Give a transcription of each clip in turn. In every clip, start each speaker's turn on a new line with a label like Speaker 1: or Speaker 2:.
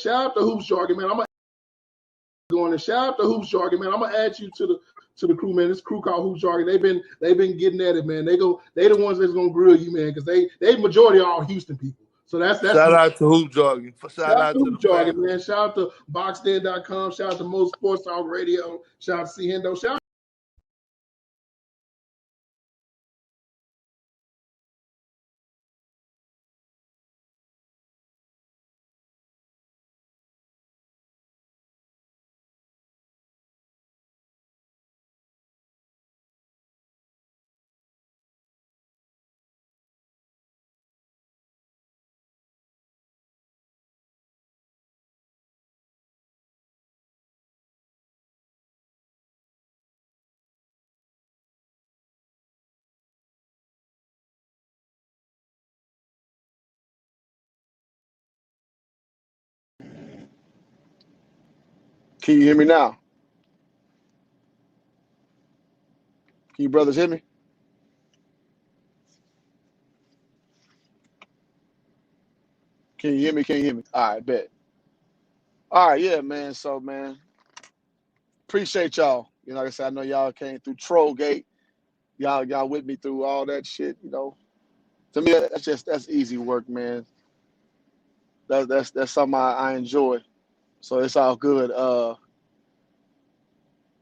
Speaker 1: shout out to Hoops Jargon, man. I'm gonna going to shout out to Hoops Jargon, man. I'm gonna add you to the crew, man. This crew called Hoops Jargon. They've been getting at it, man. They the ones that's gonna grill you, man, because they majority are all Houston people. So that's
Speaker 2: shout out to Hoop Jargon. Shout out to
Speaker 1: Hoop
Speaker 2: the
Speaker 1: Jargon,
Speaker 2: family.
Speaker 1: man. Shout out to Boxden.com. Shout out to Most Sports Talk Radio. Shout out to C Hendo. Shout out
Speaker 3: Can you hear me now? Can you brothers hear me? Can you hear me? Can you hear me? All right, bet. All right, yeah, man. So, man, appreciate y'all. You know, like I said, I know y'all came through Trollgate. Y'all with me through all that shit. You know, to me, that's easy work, man. That's something I enjoy. So it's all good.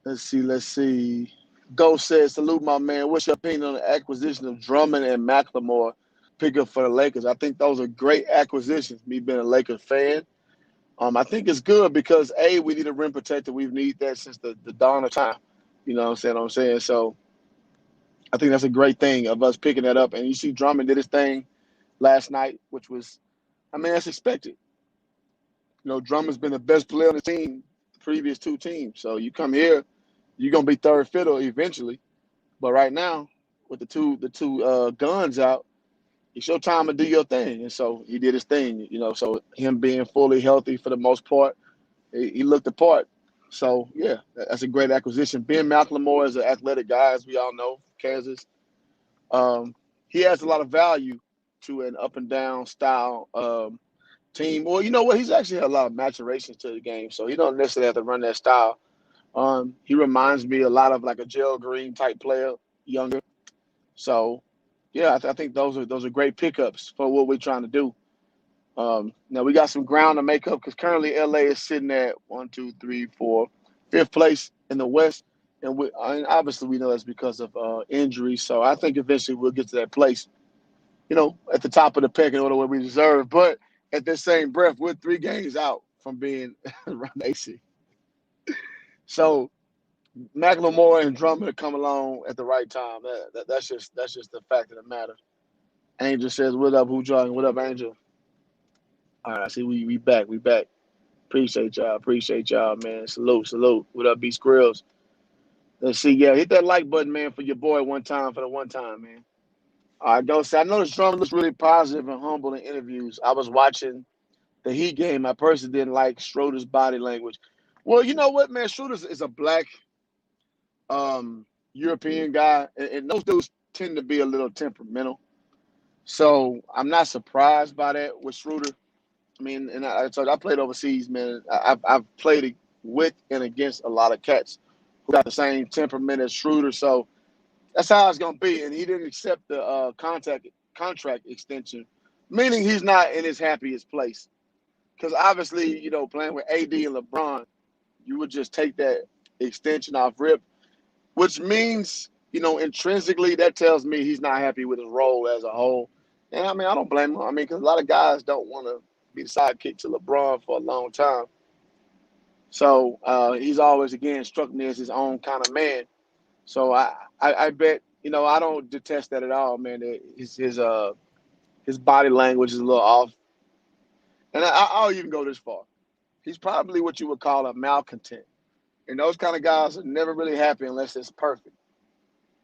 Speaker 3: Let's see. Ghost says, salute my man. What's your opinion on the acquisition of Drummond and McLemore pickup for the Lakers? I think those are great acquisitions, me being a Lakers fan. I think it's good because, A, we need a rim protector. We've needed that since the dawn of time. You know what I'm saying? So I think that's a great thing of us picking that up. And you see Drummond did his thing last night, which was, I mean, that's expected. You know, Drummond's been the best player on the team, the previous two teams. So you come here, you're going to be third fiddle eventually. But right now, with the two guns out, it's your time to do your thing. And so he did his thing, you know. So him being fully healthy for the most part, he looked the part. So, yeah, that's a great acquisition. Ben McLemore is an athletic guy, as we all know, Kansas. He adds a lot of value to an up-and-down style team. Well, you know what? He's actually had a lot of maturation to the game, so he don't necessarily have to run that style. He reminds me a lot of like a Gerald Green type player, younger. So, yeah, I think those are great pickups for what we're trying to do. Now we got some ground to make up because currently LA is sitting at 5th place in the West, and obviously we know that's because of injuries. So I think eventually we'll get to that place, you know, at the top of the pecking order where we deserve. But at the same breath, we're 3 games out from being around AC. So McLemore and Drummond come along at the right time. That's just the fact of the matter. Angel says, "What up, Who Jogging? What up, Angel?" All right, I see we back. We back. Appreciate y'all, man. Salute. What up, B Skrills? Let's see. Yeah, hit that like button, man, for your boy one time, man. All right, go say. I noticed Drummond looks really positive and humble in interviews. I was watching the Heat game. I personally didn't like Schroeder's body language. Well, you know what, man? Schroeder is a black European guy, and those dudes tend to be a little temperamental. So I'm not surprised by that with Schroeder. I mean, and I played overseas, man. I've played with and against a lot of cats who got the same temperament as Schroeder. So that's how it's gonna be. And he didn't accept the contract extension, meaning he's not in his happiest place. Because obviously, you know, playing with AD and LeBron, you would just take that extension off rip, which means, you know, intrinsically that tells me he's not happy with his role as a whole. And I mean, I don't blame him. I mean, because a lot of guys don't want to be the sidekick to LeBron for a long time. So he's always, again, struck me as his own kind of man. So I bet, you know, I don't detest that at all, man. His body language is a little off. And I'll even go this far. He's probably what you would call a malcontent. And those kind of guys are never really happy unless it's perfect.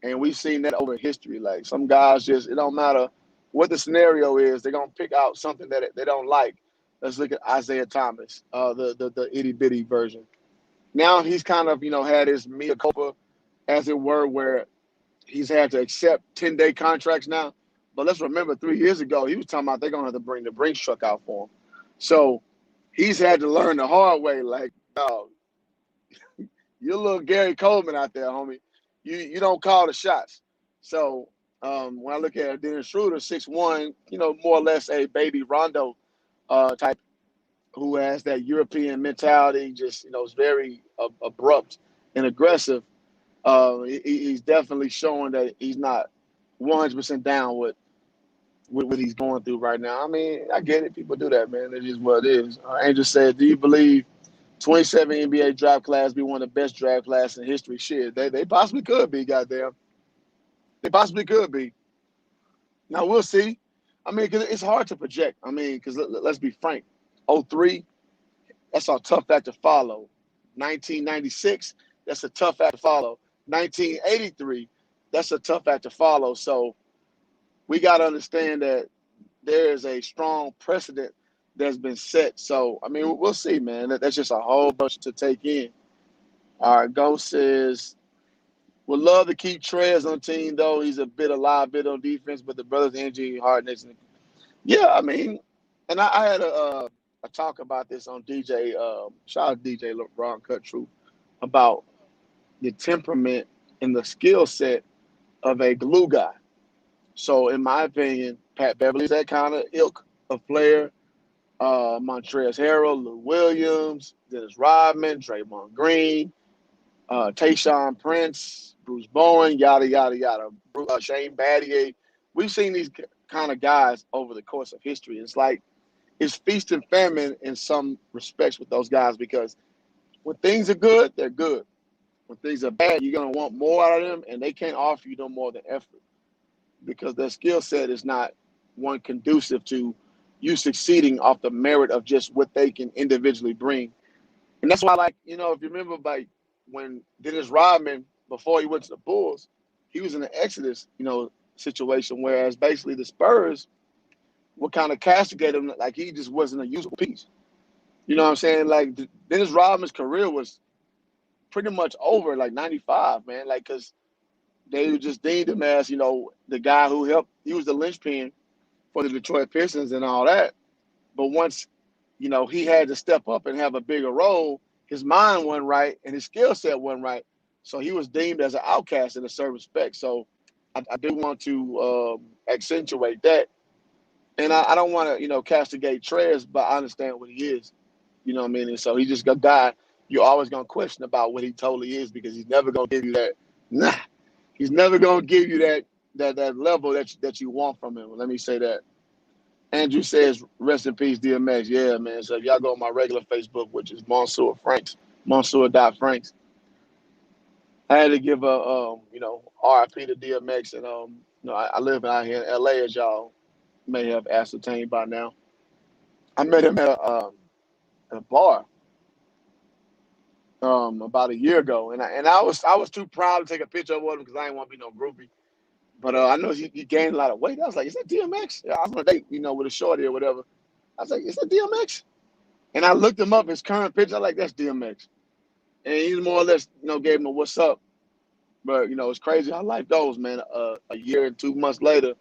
Speaker 3: And we've seen that over history. Like some guys just, it don't matter what the scenario is, they're going to pick out something that they don't like. Let's look at Isaiah Thomas, the itty bitty version. Now he's kind of, you know, had his mea culpa, as it were, where he's had to accept 10-day contracts now. But let's remember 3 years ago, he was talking about they're going to have to bring the Brinks truck out for him. So he's had to learn the hard way. Like, dog, you're a little Gary Coleman out there, homie. You don't call the shots. So when I look at Dennis Schroeder, 6'1", more or less a baby Rondo type, who has that European mentality, just is very abrupt and aggressive. He's definitely showing that he's not 100% down with what he's going through right now. I mean, I get it. People do that, man. It is what it is. Angel said, do you believe 27 NBA draft class be one of the best draft classes in history? Shit, they possibly could be, goddamn. They possibly could be. Now, we'll see. I mean, because it's hard to project. I mean, because let's be frank. 03, that's a tough act to follow. 1996, that's a tough act to follow. 1983, that's a tough act to follow. So we got to understand that there is a strong precedent that's been set. So, I mean, we'll see, man. That's just a whole bunch to take in. All right, Ghost says, would love to keep Trez on team, though. He's a bit of liability on defense, but the brothers' energy, hardness. Yeah, I mean, and I had a talk about this on DJ, shout out to DJ LeBron Cut Truth, about the temperament and the skill set of a glue guy. So, in my opinion, Pat Beverly's that kind of ilk of player. Montrezl Harrell, Lou Williams, Dennis Rodman, Draymond Green, Tayshaun Prince, Bruce Bowen, yada, yada, yada, Shane Battier. We've seen these kind of guys over the course of history. It's like it's feast and famine in some respects with those guys, because when things are good, they're good. When things are bad, you're going to want more out of them, and they can't offer you no more than effort, because their skill set is not one conducive to you succeeding off the merit of just what they can individually bring. And that's why, like, if you remember, like, when Dennis Rodman, before he went to the Bulls, he was in an Exodus, situation, whereas basically the Spurs would kind of castigate him like he just wasn't a usable piece. You know what I'm saying? Like, Dennis Rodman's career was pretty much over, like, 95, man. Like, because they just deemed him as, the guy who helped. He was the linchpin for the Detroit Pistons and all that. But once, he had to step up and have a bigger role, his mind wasn't right and his skill set wasn't right. So he was deemed as an outcast in a certain respect. So I do want to accentuate that. And I don't want to, castigate Trez, but I understand what he is. You know what I mean? And so he's just a guy you're always going to question about what he totally is, because he's never going to give you that. Nah, he's never going to give you that level that you want from him. Let me say that. Andrew says, rest in peace, DMX. Yeah, man. So if y'all go on my regular Facebook, which is Mansour Franks, Mansour.Franks, I had to give a RIP to DMX. And I live out here in LA, as y'all may have ascertained by now. I met him at a bar about a year ago, and I was too proud to take a picture with him because I didn't want to be no groupie. But I know he gained a lot of weight. I was like, is that DMX? Yeah, I was on a date, with a shorty or whatever. I was like, is that DMX? And I looked him up, his current picture. I was like, that's DMX. And he more or less, gave him a what's up. But, it's crazy how life goes, man. A year and 2 months later,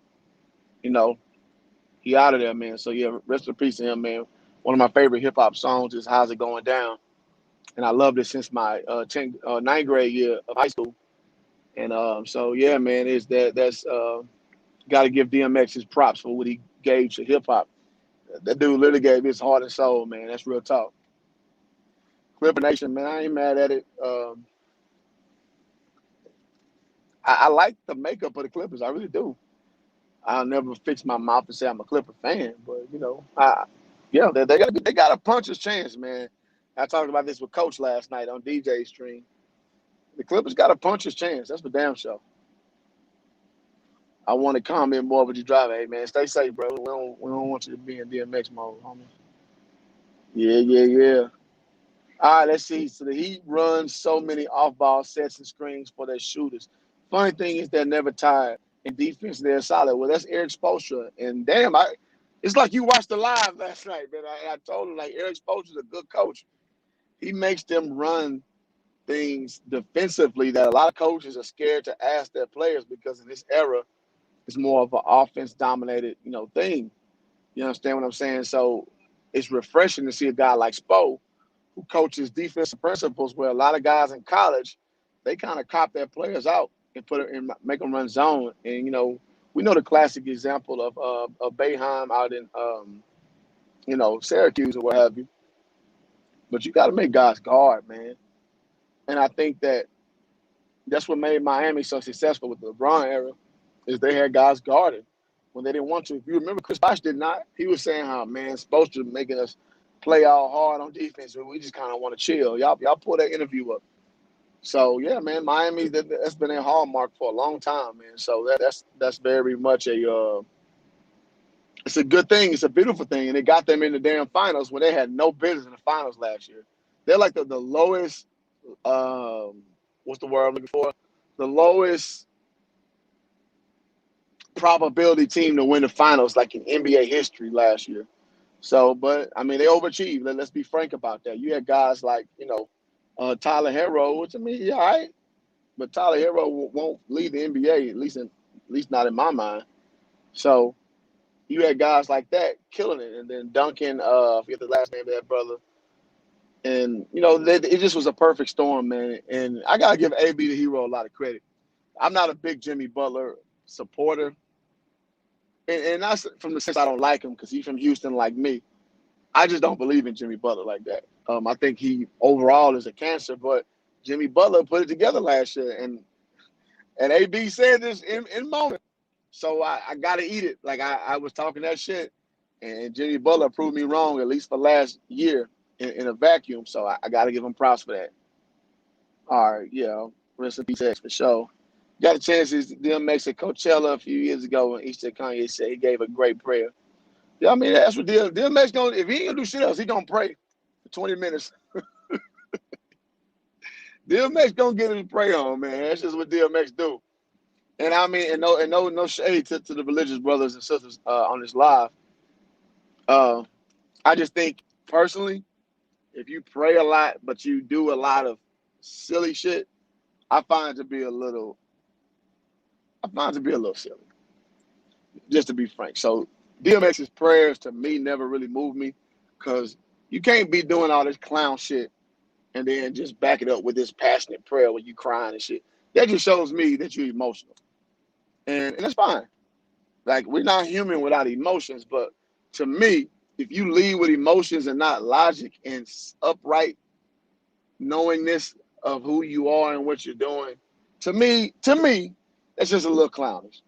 Speaker 3: he out of there, man. So, yeah, rest in peace to him, man. One of my favorite hip-hop songs is How's It Going Down? And I loved it since my 9th grade year of high school. And so, yeah, man, that's got to give DMX his props for what he gave to hip-hop. That dude literally gave his heart and soul, man. That's real talk. Clipper Nation, man, I ain't mad at it. I like the makeup of the Clippers. I really do. I'll never fix my mouth and say I'm a Clipper fan, but, they got a puncher's chance, man. I talked about this with Coach last night on DJ's stream. The Clippers got a puncher's chance. That's for damn sure. I want to comment more with you driving. Hey, man, stay safe, bro. We don't want you to be in DMX mode, homie. Yeah. All right, let's see. So the Heat runs so many off-ball sets and screens for their shooters. Funny thing is they're never tired. In defense, they're solid. Well, that's Eric Spoelstra. And damn, it's like you watched the live last night, man. I told him, like, Eric Spoelstra's a good coach. He makes them run things defensively that a lot of coaches are scared to ask their players, because in this era, it's more of an offense-dominated, thing. You understand what I'm saying? So it's refreshing to see a guy like Spo, who coaches defensive principles, where a lot of guys in college, they kind of cop their players out and put it in, make them run zone. And we know the classic example of Boeheim out in Syracuse or what have you. But you got to make guys guard, man. And I think that's what made Miami so successful with the LeBron era, is they had guys guarded when they didn't want to. If you remember, Chris Bosh did not. He was saying how, man, supposed to making us play all hard on defense, but we just kind of want to chill. Y'all pull that interview up. So yeah, man, Miami, that's been a hallmark for a long time, man. So that's very much it's a good thing. It's a beautiful thing, and it got them in the damn finals when they had no business in the finals last year. They're like the lowest. What's the word I'm looking for? The lowest probability team to win the finals, like in NBA history last year. So, but I mean, they overachieved. Let's be frank about that. You had guys like Tyler Herro, which I mean, yeah, all right, but Tyler Herro won't lead the NBA, at least not in my mind. So you had guys like that killing it, and then Duncan, I forget the last name of that brother, and it just was a perfect storm, man. And I gotta give AB the hero a lot of credit. I'm not a big Jimmy Butler supporter, and that's from the sense I don't like him because he's from Houston like me. I just don't believe in Jimmy Butler like that. I think he overall is a cancer, but Jimmy Butler put it together last year, and AB said this in moment. So I got to eat it. Like I was talking that shit, and Jimmy Butler proved me wrong, at least for last year in a vacuum. So I got to give him props for that. All right, yeah, rest in peace, X, for sure. Got a chance to DMX at Coachella a few years ago, and Easter Kanye said he gave a great prayer. Yeah, I mean, that's what DMX gonna, if he ain't gonna do shit else, he gonna pray for 20 minutes. DMX gonna get his prayer on, man. That's just what DMX do. And I mean, and no shade to the religious brothers and sisters on this live. I just think personally, if you pray a lot but you do a lot of silly shit, I find it to be a little silly, just to be frank. So DMX's prayers to me never really moved me, because you can't be doing all this clown shit and then just back it up with this passionate prayer when you crying and shit. That just shows me that you're emotional. And that's fine. Like, we're not human without emotions, but to me, if you lead with emotions and not logic and upright knowingness of who you are and what you're doing, to me, that's just a little clownish.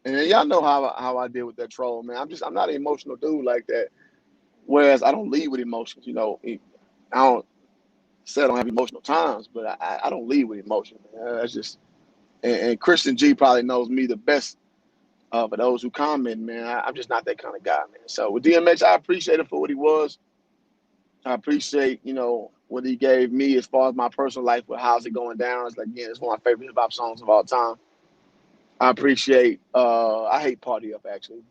Speaker 3: And y'all know how I deal with that troll, man. I'm not an emotional dude like that. Whereas I don't lead with emotions, I don't say I don't have emotional times, but I don't lead with emotion. That's just, and Christian G probably knows me the best. For those who comment, man, I'm just not that kind of guy, man. So with DMX, I appreciate him for what he was. I appreciate, what he gave me as far as my personal life with How's It Going Down. It's like, again, it's one of my favorite hip hop songs of all time. I appreciate, I hate Party Up, actually.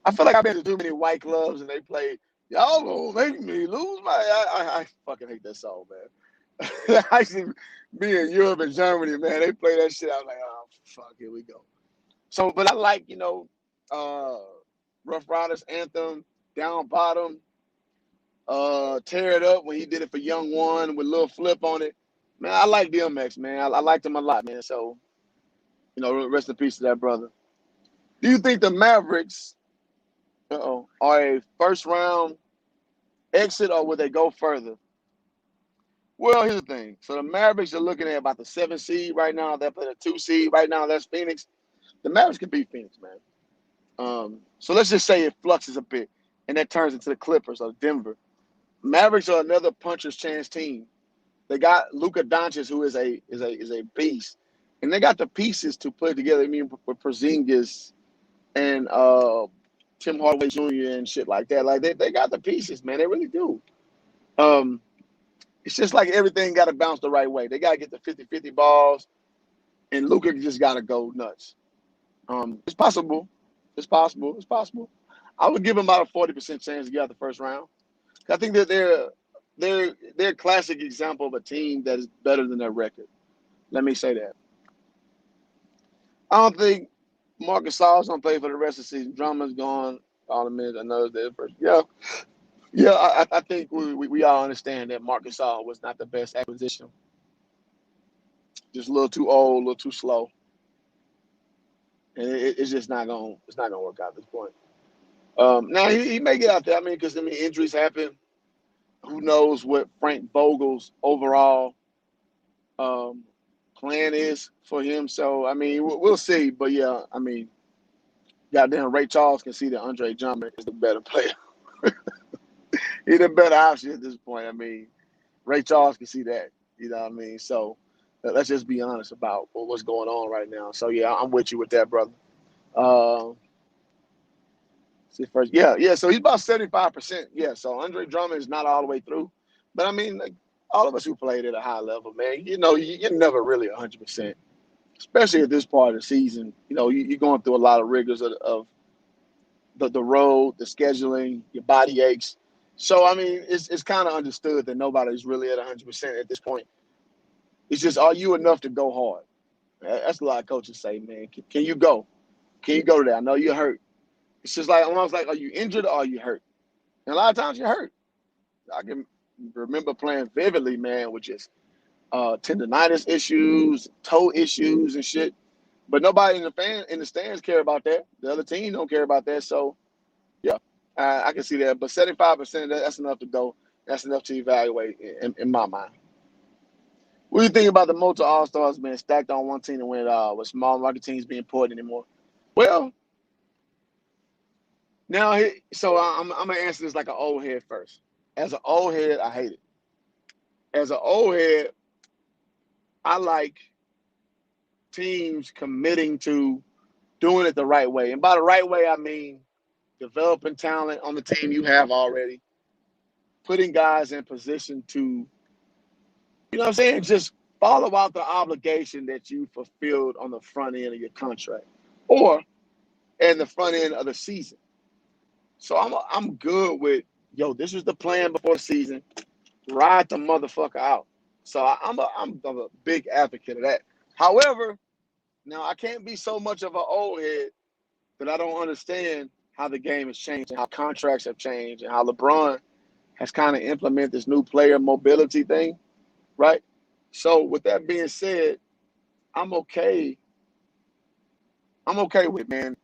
Speaker 3: I feel like I've been to too many white clubs and they play, y'all gonna make me lose my, I fucking hate that song, man. I see me in Europe and Germany, man, they play that shit. I was like, oh, fuck, here we go. So, but I like, Rough Riders Anthem, Down Bottom, Tear It Up when he did it for Young One with Lil Flip on it. Man, I like DMX, man. I liked him a lot, man. So, rest in peace to that brother. Do you think the Mavericks are a first round exit, or would they go further? Well, here's the thing. So the Mavericks are looking at about the 7th seed right now. They're playing a 2 seed right now. That's Phoenix. The Mavericks can beat Phoenix, man. So let's just say it fluxes a bit, and that turns into the Clippers or Denver. Mavericks are another puncher's chance team. They got Luka Doncic, who is a beast, and they got the pieces to put it together. I mean, with Porzingis and Tim Hardaway Jr. and shit like that. Like they got the pieces, man. They really do. It's just like everything got to bounce the right way. They got to get the 50-50 balls, and Luka just got to go nuts. It's possible. It's possible. It's possible. I would give them about a 40% chance to get out the first round. I think that they're a classic example of a team that is better than their record. Let me say that. I don't think Marcus Gasol is going to play for the rest of the season. Drummond's gone. All the minutes. Another day first. Yeah. Yeah, I think we all understand that Marc Gasol was not the best acquisition. Just a little too old, a little too slow, and it's just not gonna work out at this point. Now he may get out there. I mean, because injuries happen. Who knows what Frank Vogel's overall um, plan is for him? So I mean, we'll see. But yeah, I mean, goddamn, Ray Charles can see that Andre Drummond is the better player. He's the better option at this point. I mean, Ray Charles can see that. You know what I mean? So let's just be honest about what's going on right now. So yeah, I'm with you with that, brother. Uh, see first, yeah. So he's about 75%. Yeah. So Andre Drummond is not all the way through, but I mean, like, all of us who played at a high level, man, you're never really 100%, especially at this part of the season. You're going through a lot of rigors of the road, the scheduling, your body aches. So I mean, it's kind of understood that nobody's really at 100% at this point. It's just, are you enough to go hard? That's a lot of coaches say, man. Can you go? Can you go to that? I know you're hurt. It's just like almost like, are you injured or are you hurt? And a lot of times you're hurt. I can remember playing vividly, man, with just tendonitis issues, toe issues, and shit. But nobody in the stands care about that. The other team don't care about that. So yeah, I can see that. But 75%, that's enough to go. That's enough to evaluate in my mind. What do you think about the multi All-Stars being stacked on one team to win it all, with small market teams being important anymore? Well, now, so I'm going to answer this like an old head first. As an old head, I hate it. As an old head, I like teams committing to doing it the right way. And by the right way, I mean developing talent on the team you have already, putting guys in position to, you know what I'm saying, just follow out the obligation that you fulfilled on the front end of your contract or in the front end of the season. So I'm good with, this was the plan before the season. Ride the motherfucker out. So I'm a big advocate of that. However, now I can't be so much of an old head that I don't understand how the game has changed and how contracts have changed and how LeBron has kind of implemented this new player mobility thing, right? So with that being said, I'm okay. I'm okay with, man,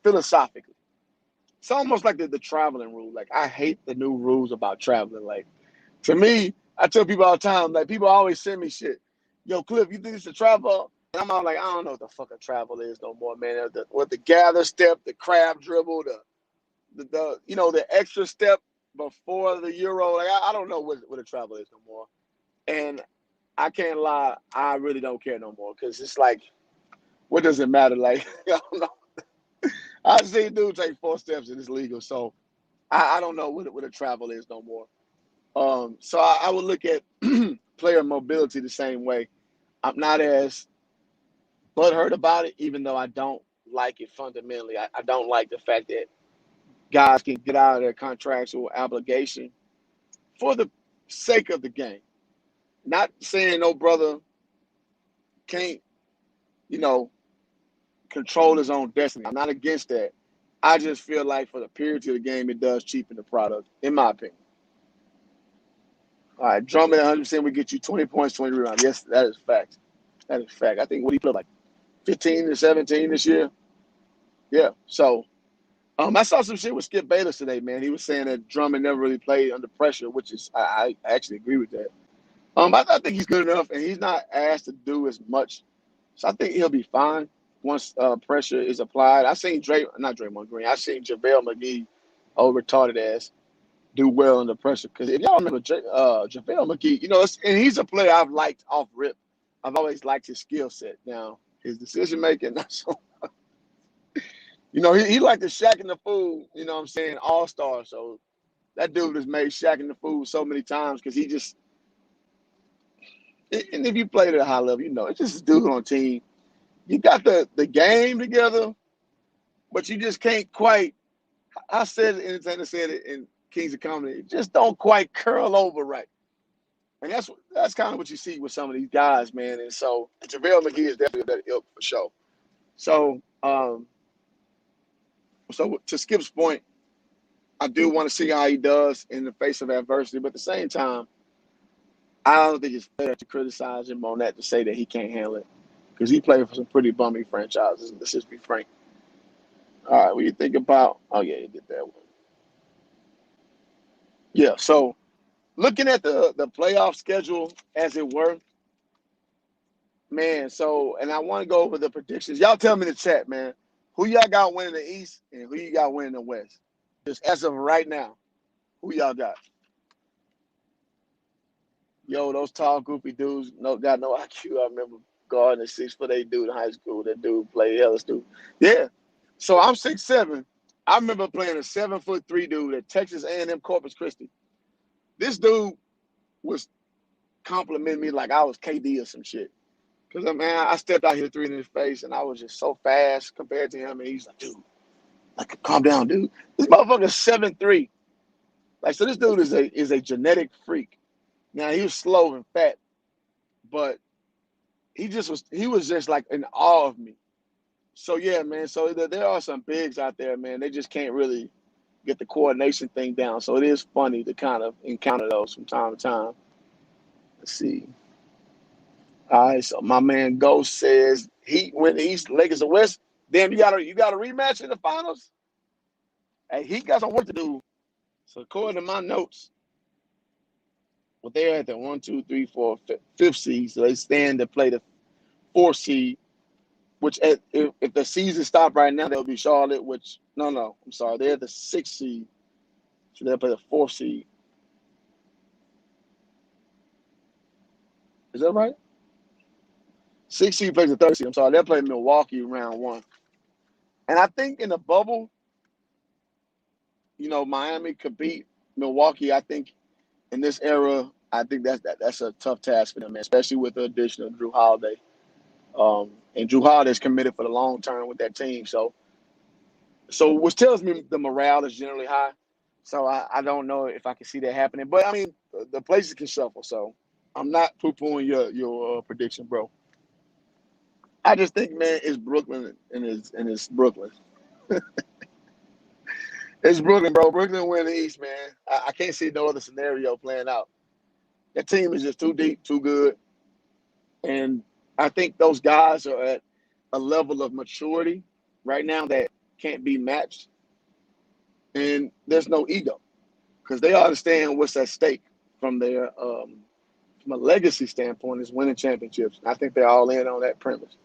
Speaker 3: philosophically. It's almost like the traveling rule. Like, I hate the new rules about traveling. Like, to me, I tell people all the time, like, people always send me shit. Yo, Cliff, you think it's a travel? And I'm all like, I don't know what the fuck a travel is no more, man. What the gather step, the crab dribble, the extra step before the Euro. Like, I don't know what a travel is no more. And I can't lie, I really don't care no more because it's like, what does it matter? Like, I don't know. I've seen dudes take 4 steps and it's legal. So I don't know what a travel is no more. So I would look at player mobility the same way. I'm not as butthurt about it, even though I don't like it fundamentally. I don't like the fact that guys can get out of their contractual obligation for the sake of the game. Not saying no brother can't, control his own destiny. I'm not against that. I just feel like for the purity of the game, it does cheapen the product, in my opinion. All right, Drummond 100% would get you 20 points, 20 rebounds. Yes, that is fact. That is fact. I think what he put like 15 to 17 this year. Yeah. So I saw some shit with Skip Bayless today, man. He was saying that Drummond never really played under pressure, which is I actually agree with that. I think he's good enough, and he's not asked to do as much. So I think he'll be fine once pressure is applied. I seen not Draymond Green. I seen JaVale McGee, retarded ass, do well under pressure. Because if y'all remember JaVale McGee, and he's a player I've liked off rip. I've always liked his skill set. Now, his decision making, not so. He like the Shaq and the Fool, what I'm saying, all-star. So that dude has made Shaq and the Fool so many times because he just, and if you played at a high level, it's just a dude on a team. You got the game together, but you just can't quite, I said it, Entertainer said it in Kings of Comedy, just don't quite curl over right. And that's kind of what you see with some of these guys, man. And so JaVale McGee is definitely a better ilk for sure. So, so to Skip's point, I do want to see how he does in the face of adversity, but at the same time, I don't think it's fair to criticize him on that to say that he can't handle it because he played for some pretty bummy franchises. Let's just be frank. All right, what you think about? Oh yeah, he did that one. Yeah, so looking at the playoff schedule as it were, man. So, and I want to go over the predictions. Y'all tell me in the chat, man. Who y'all got winning the East and who you got winning the West? Just as of right now, who y'all got? Yo, those tall, goofy dudes got no IQ. I remember guarding a 6'8" dude in high school. That dude played hella stupid. Yeah. So I'm 6'7". I remember playing a 7'3" dude at Texas A&M Corpus Christi. This dude was complimenting me like I was KD or some shit. Because, man, I stepped out here 3 in his face, and I was just so fast compared to him. And he's like, dude, like, calm down, dude. This motherfucker's 7'3". Like, so this dude is a genetic freak. Now, he was slow and fat, but he was just like in awe of me. So, yeah, man. So there are some bigs out there, man. They just can't really get the coordination thing down. So it is funny to kind of encounter those from time to time. Let's see. All right, so my man Ghost says Heat win the East, Lakers the West. Damn, you got a rematch in the finals? Hey, Heat got some work to do. So according to my notes, well, they're at the 1, 2, 3, 4, 5th seed. So they stand to play the 4th seed, which if the season stopped right now, they'll be Charlotte, which I'm sorry, they're the 6th seed. So they'll play the 4th seed. Is that right? 6th seed plays the 3rd seed. I'm sorry, they'll play Milwaukee round 1. And I think in the bubble, Miami could beat Milwaukee. I think in this era, I think that's a tough task for them, man, especially with the addition of Drew Holiday. And Drew Holiday's committed for the long term with that team. So which tells me the morale is generally high. So I don't know if I can see that happening. But, I mean, the places can shuffle. So I'm not poo-pooing your prediction, bro. I just think, man, it's Brooklyn and it's Brooklyn. It's Brooklyn, bro. Brooklyn win the East, man. I can't see no other scenario playing out. That team is just too deep, too good. And I think those guys are at a level of maturity right now that can't be matched. And there's no ego because they understand what's at stake from their from a legacy standpoint is winning championships. I think they're all in on that premise.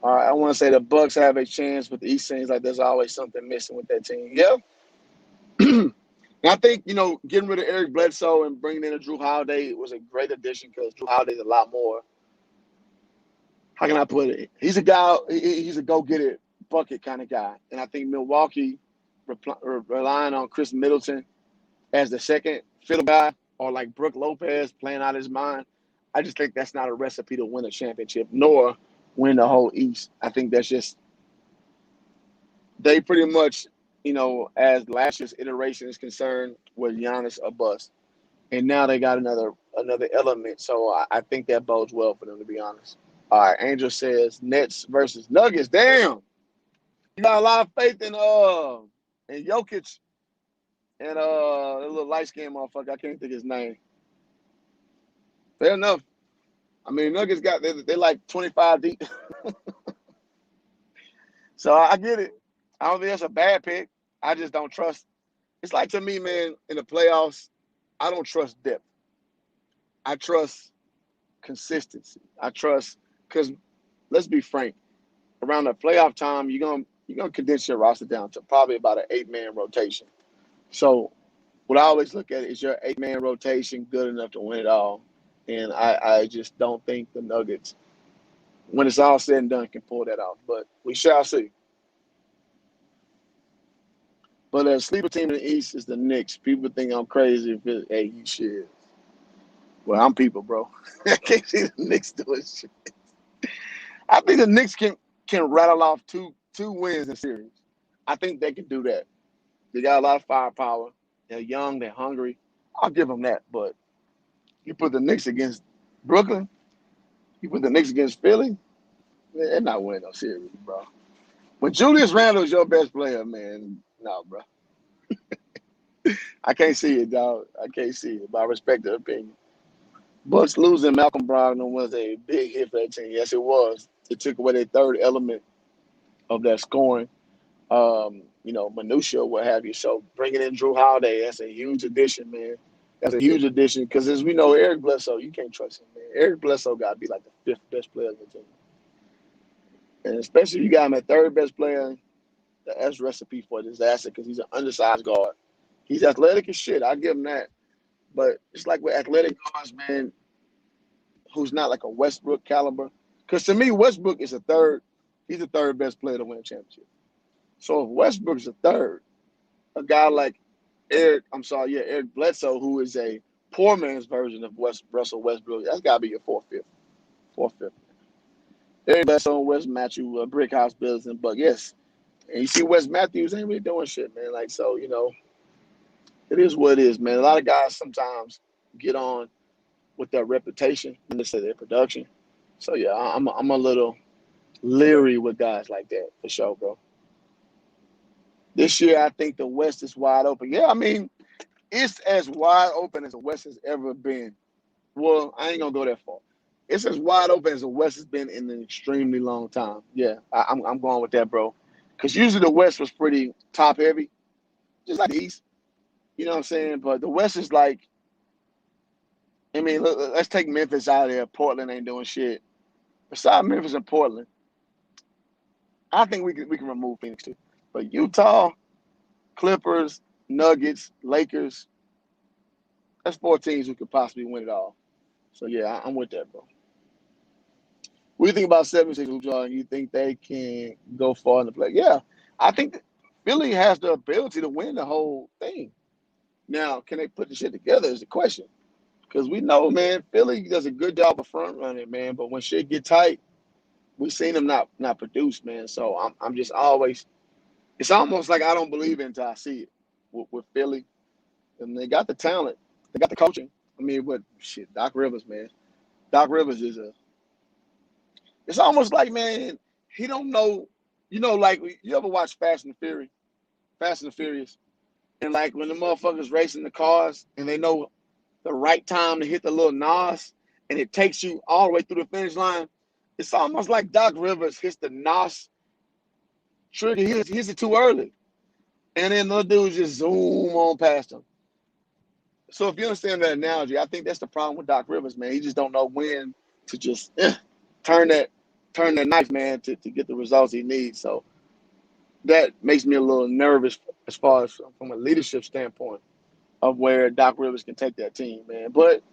Speaker 3: All right, I want to say the Bucks have a chance, but the East seems like there's always something missing with that team. Yeah. And I think, getting rid of Eric Bledsoe and bringing in a Drew Holiday was a great addition because Drew Holiday's a lot more, how can I put it? He's a guy, he's a go-get-it bucket kind of guy. And I think Milwaukee relying on Chris Middleton as the second fiddle guy or like Brook Lopez playing out his mind, I just think that's not a recipe to win a championship nor win the whole East. I think that's just they pretty much, as last year's iteration is concerned, was Giannis a bust. And now they got another element. So I think that bodes well for them, to be honest. All right, Angel says Nets versus Nuggets. Damn. You got a lot of faith in Jokic and the little light-skinned motherfucker. I can't think his name. Fair enough. I mean, Nuggets they're like 25 deep. So I get it. I don't think that's a bad pick. I just don't trust. It's like, to me, man, in the playoffs, I don't trust depth. I trust consistency. I trust because let's be frank, around the playoff time, you're gonna condense your roster down to probably about an 8-man rotation. So what I always look at is your 8-man rotation good enough to win it all. And I just don't think the Nuggets, when it's all said and done, can pull that off. But we shall see. But a sleeper team in the East is the Knicks. People think I'm crazy if it's, hey, you shit. Well, I'm people, bro. I can't see the Knicks doing shit. I think the Knicks can rattle off two wins in the series. I think they can do that. They got a lot of firepower. They're young. They're hungry. I'll give them that. But you put the Knicks against Brooklyn, you put the Knicks against Philly, they're not winning no series, bro. When Julius Randle is your best player, man, no, bro. I can't see it, dog. I can't see it, but I respect the opinion. Bucks losing Malcolm Brogdon was a big hit for that team. Yes, it was. It took away their third element of that scoring, minutia, what have you. So bringing in Drew Holiday, that's a huge addition, man. That's a huge addition because as we know, Eric Bledsoe, you can't trust him, man. Eric Bledsoe got to be like the fifth best player on the team. And especially if you got him at third best player, that's recipe for disaster because he's an undersized guard. He's athletic as shit. I'll give him that. But it's like with athletic guards, man, who's not like a Westbrook caliber. Because to me, Westbrook is he's the third best player to win a championship. So if Westbrook's a third, a guy like Eric Bledsoe, who is a poor man's version of Russell Westbrook, that's got to be your fourth, fifth. Eric Bledsoe and Wes Matthews, brick house building. But yes, and you see Wes Matthews ain't really doing shit, man. Like, so, it is what it is, man. A lot of guys sometimes get on with their reputation and they say their production. So yeah, I'm a little leery with guys like that for sure, bro. This year, I think the West is wide open. Yeah, I mean, it's as wide open as the West has ever been. Well, I ain't gonna go that far. It's as wide open as the West has been in an extremely long time. Yeah, I'm going with that, bro. Because usually the West was pretty top heavy, just like the East. You know what I'm saying? But the West is like, I mean, let's take Memphis out of there. Portland ain't doing shit. Besides Memphis and Portland, I think we can remove Phoenix too. But Utah, Clippers, Nuggets, Lakers, that's 4 teams who could possibly win it all. So yeah, I'm with that, bro. What do you think about 76ers, John? You think they can go far in the play? Yeah, I think Philly has the ability to win the whole thing. Now, can they put the shit together is the question. Because we know, man, Philly does a good job of front running, man. But when shit get tight, we seen them not produce, man. So I'm just always, it's almost like I don't believe it until I see it with Philly. And they got the talent, they got the coaching. I mean, but shit, Doc Rivers, man. Doc Rivers is it's almost like, man, he don't know, like you ever watch Fast and Furious, and like when the motherfuckers racing the cars and they know the right time to hit the little NOS and it takes you all the way through the finish line. It's almost like Doc Rivers hits the NOS trigger. He hits it too early. And then the dudes just zoom on past him. So if you understand that analogy, I think that's the problem with Doc Rivers, man. He just don't know when to just turn that knife, man, to get the results he needs. So that makes me a little nervous as far as from a leadership standpoint of where Doc Rivers can take that team, man. But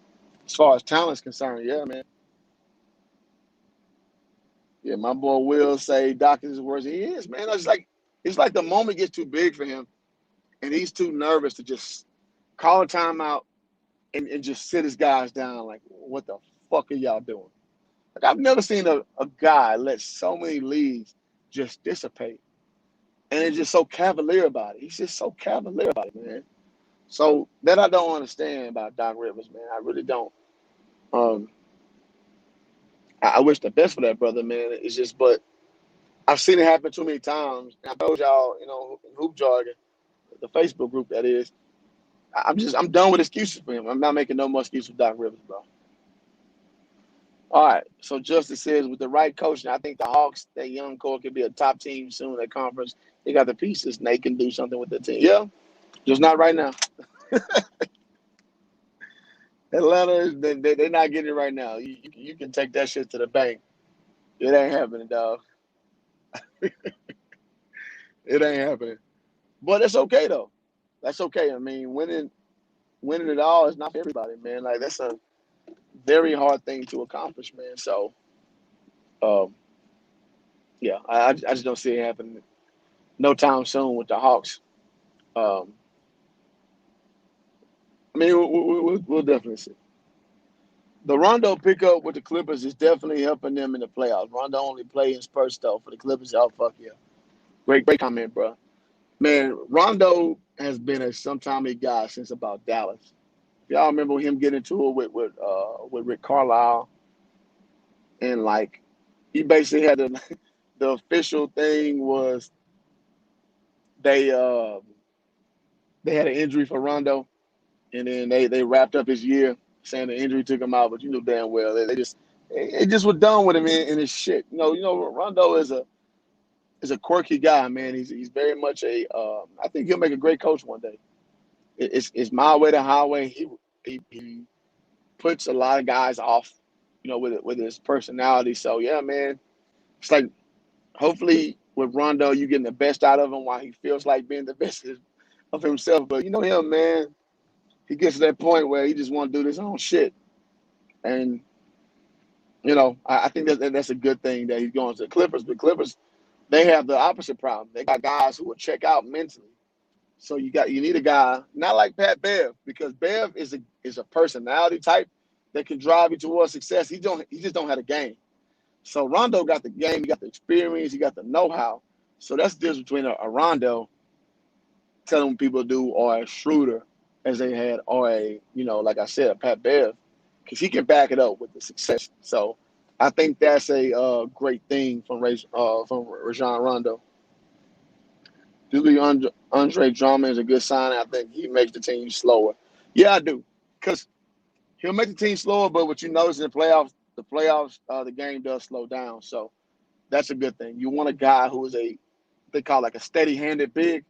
Speaker 3: as far as talent's concerned, yeah, man. Yeah, my boy will say Doc is worse than he is, man. It's like the moment gets too big for him, and he's too nervous to just call a timeout and just sit his guys down. Like, what the fuck are y'all doing? Like, I've never seen a guy let so many leads just dissipate, and it's just so cavalier about it. He's just so cavalier about it, man. So that I don't understand about Doc Rivers, man. I really don't. I wish the best for that brother, man. It's just, but I've seen it happen too many times. I told y'all, in hoop jargon, the Facebook group that is, I'm done with excuses for him. I'm not making no more excuses for Doc Rivers, bro. All right. So Justice says with the right coaching, I think the Hawks, that young core, could be a top team soon in that conference. They got the pieces and they can do something with the team. Yeah, just not right now. Atlanta, they're not getting it right now. You can take that shit to the bank. It ain't happening, dog. It ain't happening. But it's okay though. That's okay. I mean, winning it all is not for everybody, man. Like that's a very hard thing to accomplish, man. So, yeah, I just don't see it happening no time soon with the Hawks. I mean, we'll definitely see. The Rondo pickup with the Clippers is definitely helping them in the playoffs. Rondo only played in spurts though for the Clippers. Oh fuck yeah! Great comment, bro. Man, Rondo has been a sometime guy since about Dallas. Y'all remember him getting into it with Rick Carlisle, and like he basically had the official thing was they they had an injury for Rondo, and then they wrapped up his year saying the injury took him out, but you know damn well they just were done with him in his shit. Rondo is a quirky guy, man. He's very much I think he'll make a great coach one day. It's my way to highway. He puts a lot of guys off, with his personality. So yeah, man, it's like hopefully with Rondo you getting the best out of him while he feels like being the best of himself. But you know him, man. He gets to that point where he just want to do his own shit, and I think that's a good thing that he's going to the Clippers. The Clippers, they have the opposite problem. They got guys who will check out mentally. So you need a guy not like Pat Bev, because Bev is a personality type that can drive you towards success. He just don't have the game. So Rondo got the game, he got the experience, he got the know-how. So that's the difference between a Rondo telling people to do, or a Schroeder as they had, or like I said, a Pat Bev, because he can back it up with the success. So I think that's a great thing from Rajon Rondo. Do you believe Andre Drummond is a good sign? I think he makes the team slower. Yeah, I do, because he'll make the team slower. But what you notice in the playoffs, the game does slow down. So that's a good thing. You want a guy who is they call like a steady-handed big.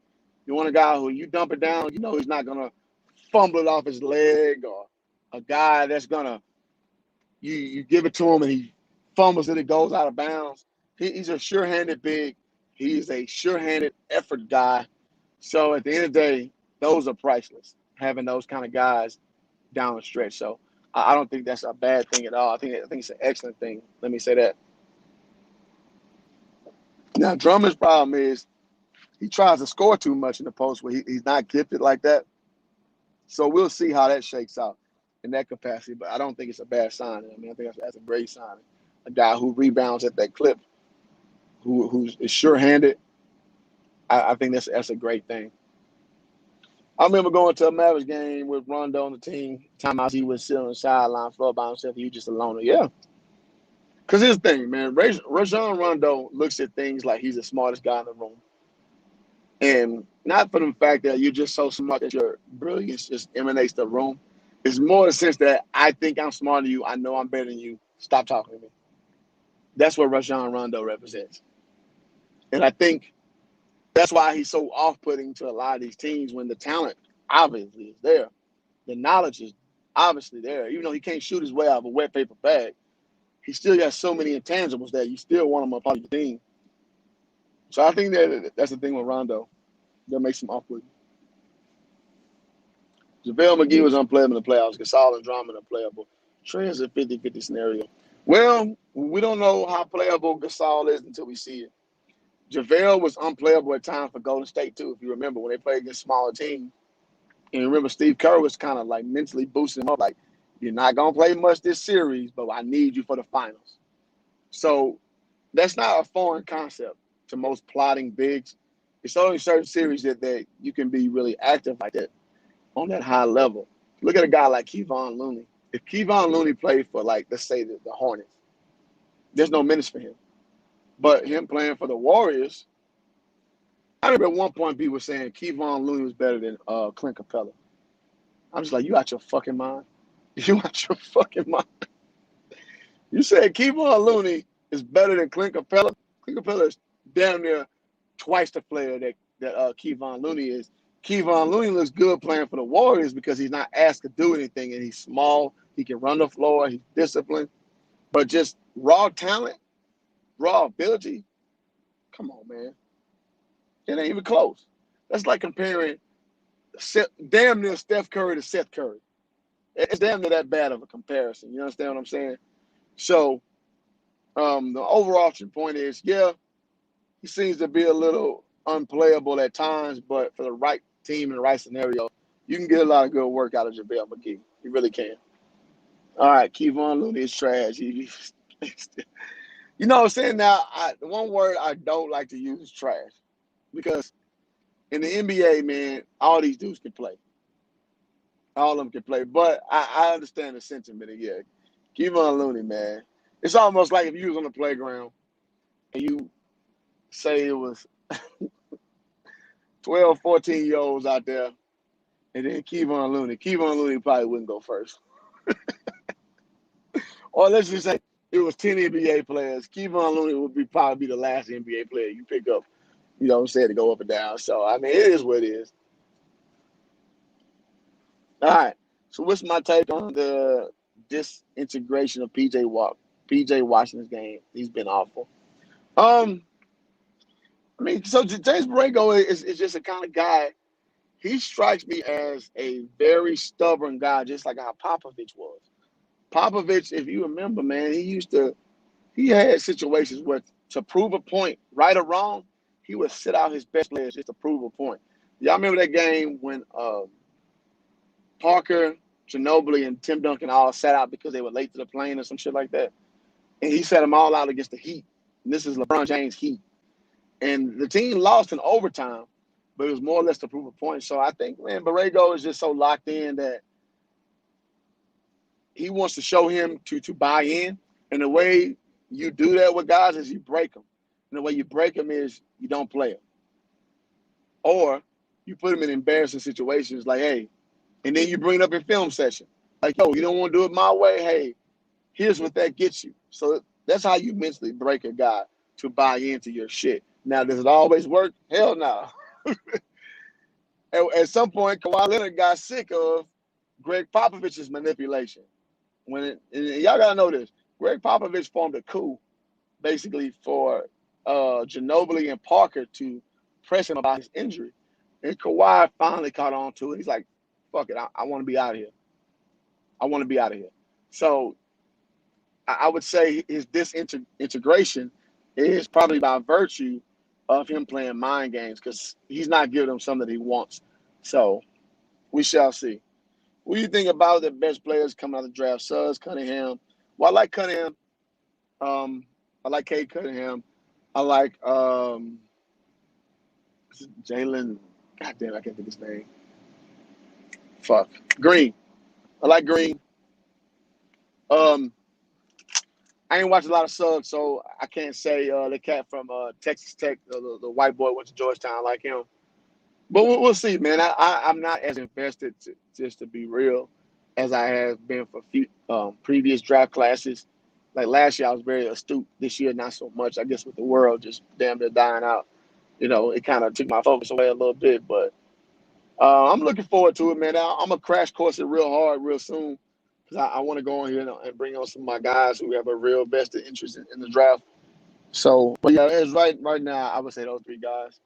Speaker 3: You want a guy who you dump it down, he's not gonna fumble it off his leg, or a guy that's gonna you give it to him and he fumbles it goes out of bounds. He's a sure-handed big. He's a sure-handed effort guy. So at the end of the day, those are priceless, having those kind of guys down the stretch. So I don't think that's a bad thing at all. I think it's an excellent thing. Let me say that. Now, Drummond's problem is he tries to score too much in the post where he's not gifted like that. So we'll see how that shakes out in that capacity. But I don't think it's a bad sign. I mean, I think that's a great sign. A guy who rebounds at that clip, who is sure-handed, I think that's a great thing. I remember going to a Mavericks game with Rondo on the team. Timeouts, he was sitting on the sideline floor by himself. He was just a loner. Yeah. Because here's the thing, man. Rajon Rondo looks at things like he's the smartest guy in the room. And not for the fact that you're just so smart that your brilliance just emanates the room. It's more the sense that I think I'm smarter than you. I know I'm better than you. Stop talking to me. That's what Rajon Rondo represents. And I think that's why he's so off-putting to a lot of these teams, when the talent obviously is there. The knowledge is obviously there. Even though he can't shoot his way out of a wet paper bag, he still got so many intangibles that you still want him a part of the team. So I think that's the thing with Rondo that makes him off-putting. JaVale McGee was unplayable in the playoffs. Gasol and Drummond are playable. Trey is a 50-50 scenario. Well, we don't know how playable Gasol is until we see it. JaVale was unplayable at times for Golden State, too, if you remember, when they played against smaller teams. And remember, Steve Kerr was kind of like mentally boosting him up, like, you're not going to play much this series, but I need you for the finals. So that's not a foreign concept to most plotting bigs. It's only certain series that you can be really active like that on that high level. Look at a guy like Kevon Looney. If Kevon Looney played for, like, let's say the Hornets, there's no minutes for him. But him playing for the Warriors, I remember at one point people were saying Kevon Looney was better than Clint Capella. I'm just like, you out your fucking mind? You out your fucking mind? You said Kevon Looney is better than Clint Capella? Clint Capella is damn near twice the player that Kevon Looney is. Kevon Looney looks good playing for the Warriors because he's not asked to do anything, and he's small. He can run the floor. He's disciplined. But just raw talent, raw ability, come on, man. It ain't even close. That's like comparing damn near Steph Curry to Seth Curry. It's damn near that bad of a comparison. You understand what I'm saying? So the overarching point is, yeah, he seems to be a little unplayable at times, but for the right team in the right scenario, you can get a lot of good work out of JaVale McGee. You really can. All right, Kevon Looney is trash. You know what I'm saying? Now, the one word I don't like to use is trash, because in the NBA, man, all these dudes can play. All of them can play. But I understand the sentiment. Yeah, Kevon Looney, man. It's almost like if you was on the playground and you say it was 12, 14-year-olds out there and then Kevon Looney. Kevon Looney probably wouldn't go first. Or let's just say it was 10 NBA players. Kevon Looney would probably be the last NBA player you pick up, you know what I'm saying, to go up and down. So, I mean, it is what it is. All right. So what's my take on the disintegration of PJ Washington's game? He's been awful. I mean, so James Borrego is just a kind of guy. He strikes me as a very stubborn guy, just like how Popovich was. Popovich, if you remember, man, he had situations where to prove a point, right or wrong, he would sit out his best players just to prove a point. Y'all remember that game when Parker, Ginobili, and Tim Duncan all sat out because they were late to the plane or some shit like that? And he sat them all out against the Heat. And this is LeBron James' Heat. And the team lost in overtime, but it was more or less to prove a point. So I think, man, Borrego is just so locked in that he wants to show him to buy in. And the way you do that with guys is you break them. And the way you break them is you don't play them. Or you put them in embarrassing situations like, hey, and then you bring it up in film session. Like, yo, you don't want to do it my way? Hey, here's what that gets you. So that's how you mentally break a guy to buy into your shit. Now, does it always work? Hell no. At some point, Kawhi Leonard got sick of Greg Popovich's manipulation. And y'all got to know this. Greg Popovich formed a coup, basically, for Ginobili and Parker to press him about his injury. And Kawhi finally caught on to it. He's like, fuck it, I want to be out of here. I want to be out of here. So I would say his disintegration is probably by virtue of him playing mind games because he's not giving them something that he wants. So we shall see. What do you think about the best players coming out of the draft? Suggs, Cunningham. Well, I like Cunningham. I like Cade Cunningham. I like Jalen. God damn, I can't think of his name. Fuck. Green. I like Green. I ain't watched a lot of Suggs, so I can't say the cat from Texas Tech, the white boy went to Georgetown like him. But we'll see, man. I'm not as invested, just to be real, as I have been for previous draft classes. Like last year, I was very astute. This year, not so much. I guess with the world just damn near dying out, you know, it kind of took my focus away a little bit. But I'm looking forward to it, man. I'm going to crash course it real hard real soon because I want to go on here and bring on some of my guys who have a real vested interest in the draft. So, but yeah, it's right now, I would say those three guys.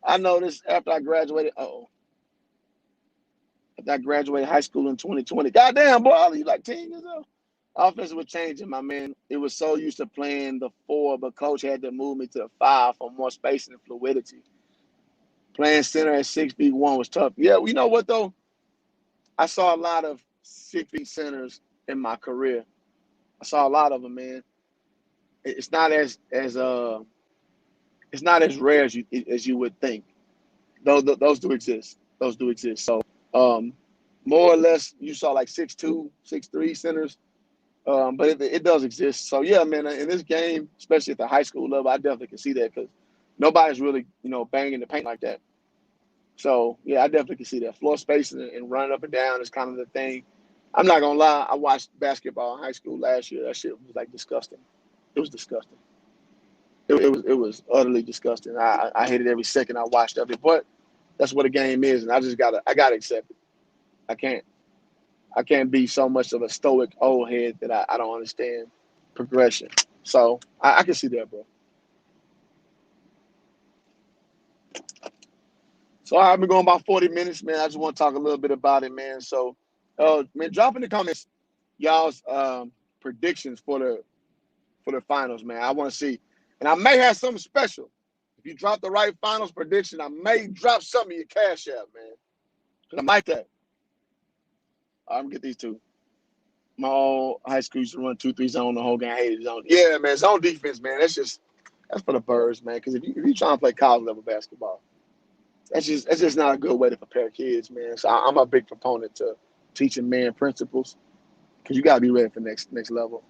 Speaker 3: I noticed after I graduated, after I graduated high school in 2020, goddamn, boy, you like 10 years old? Offense was changing, my man. It was so used to playing the 4, but coach had to move me to the 5 for more spacing and fluidity. Playing center at 6'1" was tough. Yeah, you know what, though? I saw a lot of 6 feet centers in my career. I saw a lot of them, man. It's not as it's not as rare as you would think. Those do exist. Those do exist. So more or less, you saw like 6'2", 6'3" centers, but it does exist. So yeah, man. In this game, especially at the high school level, I definitely can see that because nobody's really banging the paint like that. So yeah, I definitely can see that. Floor spacing and running up and down is kind of the thing. I'm not gonna lie. I watched basketball in high school last year. That shit was like disgusting. It was disgusting. It was utterly disgusting. I hated every second I watched of it, but that's what a game is, and I gotta accept it. I can't be so much of a stoic old head that I don't understand progression. So I can see that, bro. So I've been going about 40 minutes, man. I just want to talk a little bit about it, man. So, man, drop in the comments y'all's predictions for the finals, man. I want to see. And I may have something special. If you drop the right finals prediction, I may drop some of your cash out, man. Because I like that. I'm going to get these two. My old high school used to run 2-3 zone the whole game. I hated zone. Yeah, man, zone defense, man. That's for the birds, man. Because if you trying to play college level basketball, that's just not a good way to prepare kids, man. So I'm a big proponent to teaching man principles because you got to be ready for next level.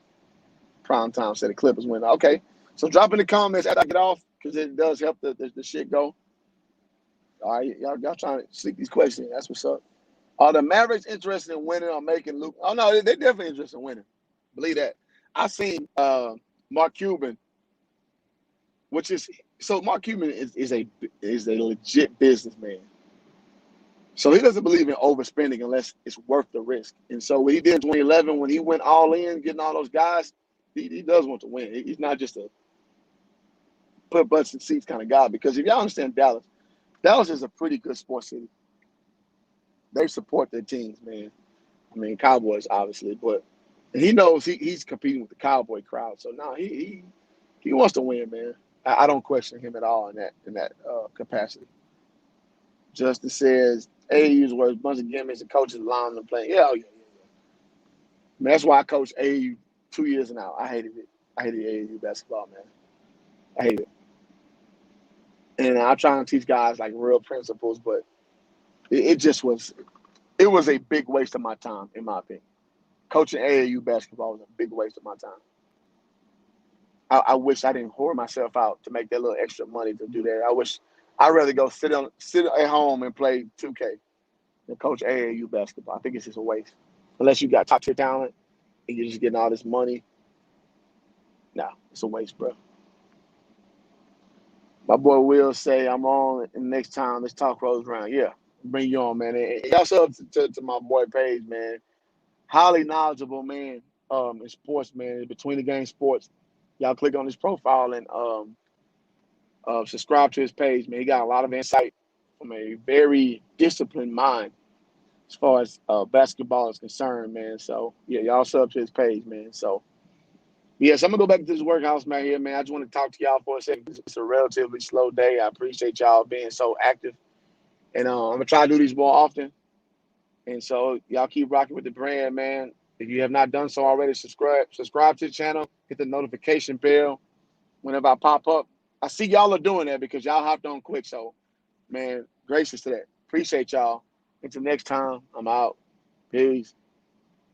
Speaker 3: Prime time said the Clippers win. Okay, so drop in the comments after I get off because it does help the shit go. All right, y'all trying to sneak these questions. That's what's up. Are the Mavericks interested in winning or making Luke? Oh no, they're definitely interested in winning. Believe that. I seen Mark Cuban, which is so Mark Cuban is a legit businessman. So he doesn't believe in overspending unless it's worth the risk. And so what he did in 2011, when he went all in, getting all those guys, he does want to win. He's not just a put butts in seats kind of guy. Because if y'all understand Dallas is a pretty good sports city. They support their teams, man. I mean, Cowboys obviously, but he knows he's competing with the Cowboy crowd. So now he wants to win, man. I don't question him at all in that capacity. Justin says AAU's where a bunch of gimmicks and coaches allowing them to play. Yeah. Man, that's why I coached AAU 2 years now. I hated it. I hated AAU basketball, man. I hate it. And I'm trying to teach guys like real principles, but it was a big waste of my time, in my opinion. Coaching AAU basketball was a big waste of my time. I wish I didn't whore myself out to make that little extra money to do that. I wish I'd rather go sit at home and play 2K than coach AAU basketball. I think it's just a waste. Unless you got top tier talent and you're just getting all this money. No, it's a waste, bro. My boy Will say I'm on, and next time let's talk rolls around. Yeah, bring you on, man. And also up to my boy Paige, man. Highly knowledgeable man in sports, man. Between the game sports. Y'all click on his profile and subscribe to his page, man. He got a lot of insight from a very disciplined mind as far as basketball is concerned, man. So, yeah, y'all sub to his page, man. So, yes, I'm going to go back to this workhouse, man, here, man. I just want to talk to y'all for a second. It's a relatively slow day. I appreciate y'all being so active. And I'm going to try to do these more often. And so, y'all keep rocking with the brand, man. If you have not done so already, subscribe to the channel. Hit the notification bell whenever I pop up. I see y'all are doing that because y'all hopped on quick. So, man, gracious to that. Appreciate y'all. Until next time, I'm out. Peace.